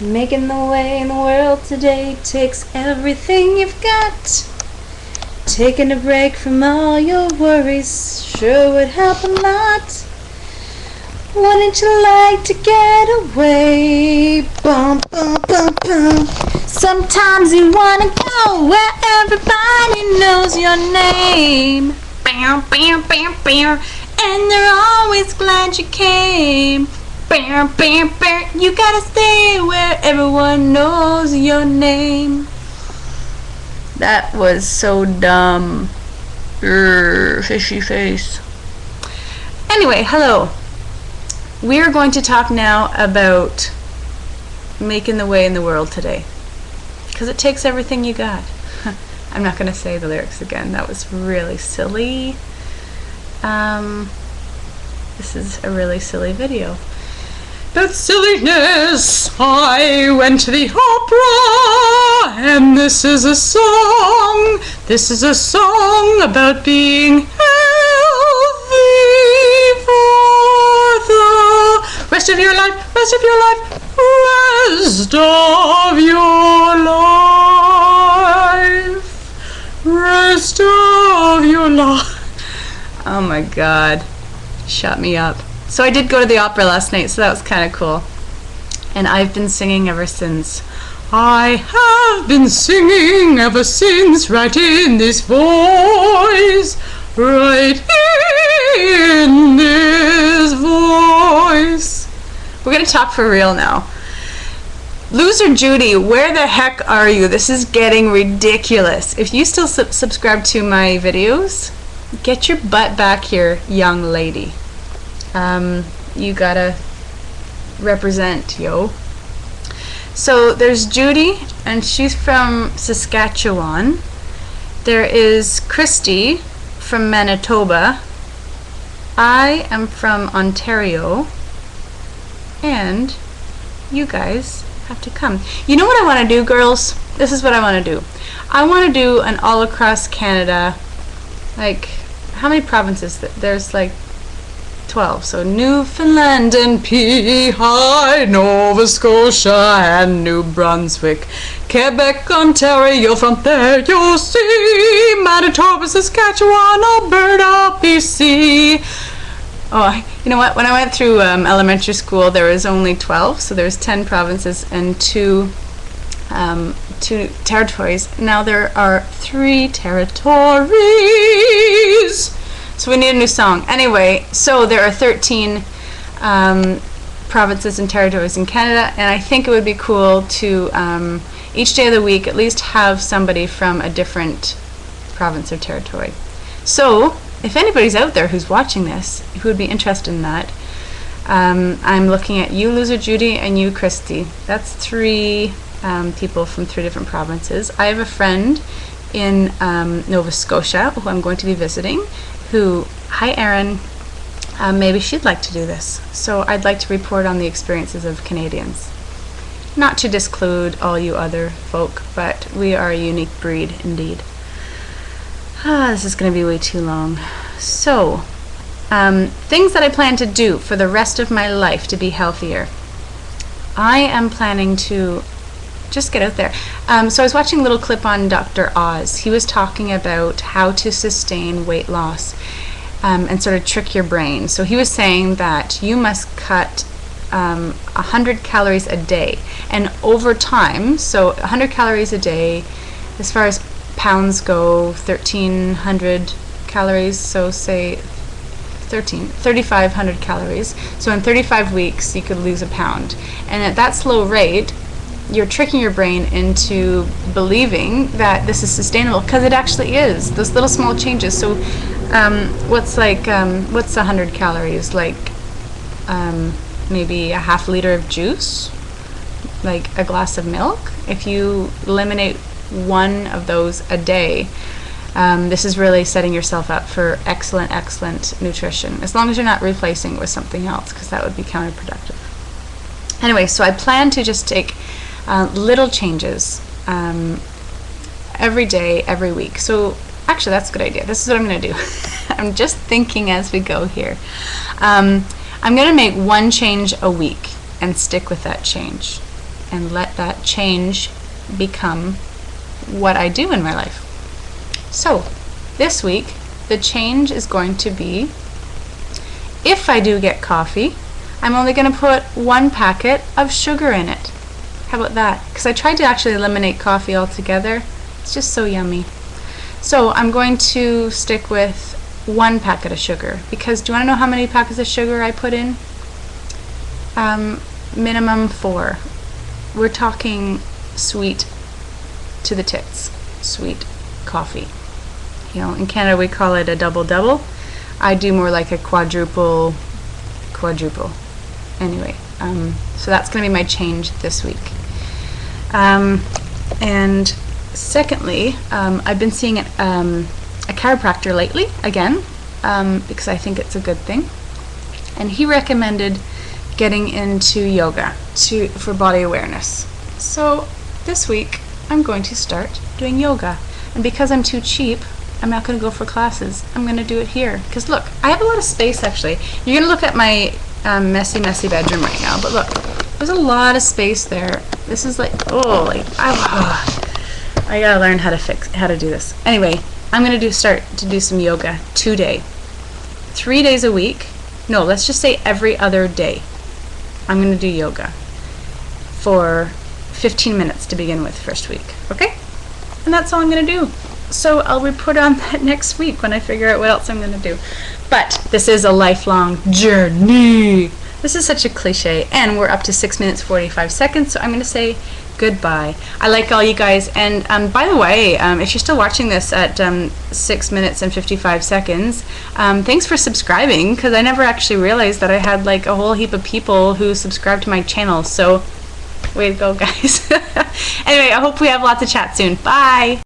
Making the way in the world today takes everything you've got. Taking a break from all your worries sure would help a lot. Wouldn't you like to get away? Bum, bum, bum, bum. Sometimes you wanna go where everybody knows your name. Bam, bam, bam, bam. And they're always glad you came. Bam, bam, bam. You gotta stay where everyone knows your name. That was so dumb. Fishy face. Anyway, hello. We're going to talk now about making the way in the world today. Because it takes everything you got. I'm not going to say the lyrics again. That was really silly. This is a really silly video. About silliness, I went to the opera, and this is a song. This is a song about being healthy for the rest of your life, rest of your life, rest of your life, rest of your life. Oh my God, shut me up. So I did go to the opera last night, so that was kind of cool. And I've been singing ever since. I have been singing ever since, right in this voice, right in this voice. We're going to talk for real now. Loser Judy, where the heck are you? This is getting ridiculous. If you still subscribe to my videos, get your butt back here, young lady. You gotta represent, yo. So there's Judy, and she's from Saskatchewan. There is Christy from Manitoba. I am from Ontario. And you guys have to come. You know what I want to do, girls? This is what I want to do. I want to do an all across Canada, like, how many provinces? There's like 12. So Newfoundland and PEI, Nova Scotia and New Brunswick, Quebec, Ontario, from there you'll see Manitoba, Saskatchewan, Alberta, BC. Oh, you know what? When I went through elementary school, there was only 12, so there's 10 provinces and two territories. Now there are 3 territories. So we need a new song. Anyway, so there are 13 provinces and territories in Canada, and I think it would be cool to each day of the week at least have somebody from a different province or territory. So if anybody's out there who's watching this who would be interested in that, I'm looking at you, Loser Judy, and you, Christy. That's 3 people from 3 different provinces. I have a friend in Nova Scotia who I'm going to be visiting, who, hi Erin, maybe she'd like to do this. So I'd like to report on the experiences of Canadians. Not to disclude all you other folk, but we are a unique breed indeed. This is going to be way too long. So, things that I plan to do for the rest of my life to be healthier. I am planning to just get out there. So I was watching a little clip on Dr. Oz. He was talking about how to sustain weight loss and sort of trick your brain. So he was saying that you must cut 100 calories a day. And over time, so 100 calories a day, as far as pounds go, 1,300 calories, so say 3,500 calories. So in 35 weeks, you could lose a pound. And at that slow rate, you're tricking your brain into believing that this is sustainable, because it actually is. Those little small changes. So what's 100 calories? Like maybe a half liter of juice, like a glass of milk. If you eliminate one of those a day, this is really setting yourself up for excellent nutrition, as long as you're not replacing it with something else, because that would be counterproductive. Anyway, so I plan to just take little changes every day, every week. So actually, that's a good idea. This is what I'm going to do. I'm just thinking as we go here. I'm going to make one change a week and stick with that change. and let that change become what I do in my life. So this week, the change is going to be, if I do get coffee, I'm only going to put 1 packet of sugar in it. How about that? Because I tried to actually eliminate coffee altogether. It's just so yummy. So I'm going to stick with 1 packet of sugar, because do you want to know how many packets of sugar I put in? Minimum 4. We're talking sweet to the tits, sweet coffee. You know, in Canada we call it a double-double. I do more like a quadruple. Anyway, so that's going to be my change this week. And secondly, I've been seeing a chiropractor lately, again, because I think it's a good thing. And he recommended getting into yoga for body awareness. So this week, I'm going to start doing yoga. And because I'm too cheap, I'm not going to go for classes. I'm going to do it here. Because look, I have a lot of space actually. You're going to look at my messy bedroom right now, but look, there's a lot of space there. This is like, I gotta learn how to do this. Anyway, I'm gonna start to do some yoga today. 3 days a week. No, let's just say every other day. I'm gonna do yoga for 15 minutes to begin with first week. Okay? And that's all I'm gonna do. So I'll report on that next week when I figure out what else I'm gonna do. But this is a lifelong journey. This is such a cliche, and we're up to 6 minutes 45 seconds, so I'm going to say goodbye. I like all you guys, and by the way, if you're still watching this at 6 minutes and 55 seconds, thanks for subscribing, because I never actually realized that I had like a whole heap of people who subscribe to my channel, so way to go, guys. Anyway, I hope we have lots of chat soon. Bye!